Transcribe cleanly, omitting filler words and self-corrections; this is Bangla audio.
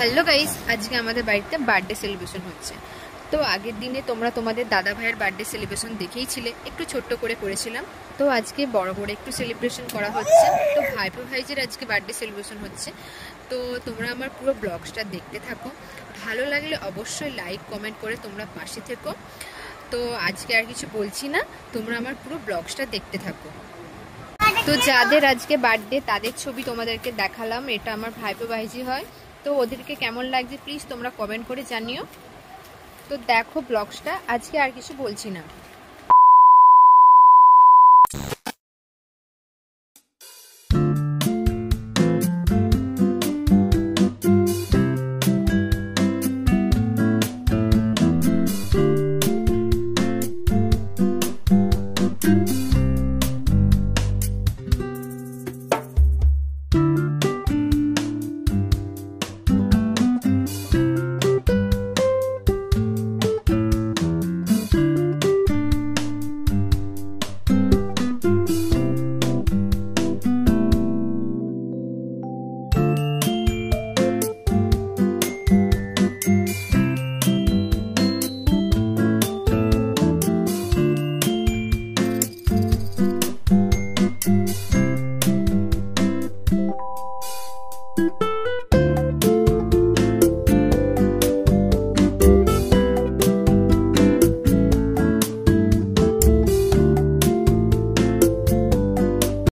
হ্যালো গাইস, আজকে আমাদের বাড়িতে বার্থডে সেলিব্রেশন হচ্ছে। তো আগের দিনে তোমরা তোমাদের দাদা ভাইয়ের বার্থডে সেলিব্রেশন দেখেইছিলে, একটু ছোট্ট করে করেছিলাম। তো আজকে বড় করে একটু সেলিব্রেশন করা হচ্ছে। তো ভাইপো ভাইজির আজকে বার্থডে সেলিব্রেশন হচ্ছে। তো তোমরা আমার পুরো ব্লগসটা দেখতে থাকো, ভালো লাগলে অবশ্যই লাইক কমেন্ট করে তোমরা পাশে থেকো। তো আজকে আর কিছু বলছি না, তোমরা আমার পুরো ব্লগসটা দেখতে থাকো। তো যাদের আজকে বার্থডে তাদের ছবি তোমাদেরকে দেখালাম, এটা আমার ভাইপো ভাইজি হয়। তো ওদেরকে কেমন লাগছে প্লিজ তোমরা কমেন্ট করে জানিও। তো দেখো ব্লগসটা, আজকে আর কিছু বলছি না।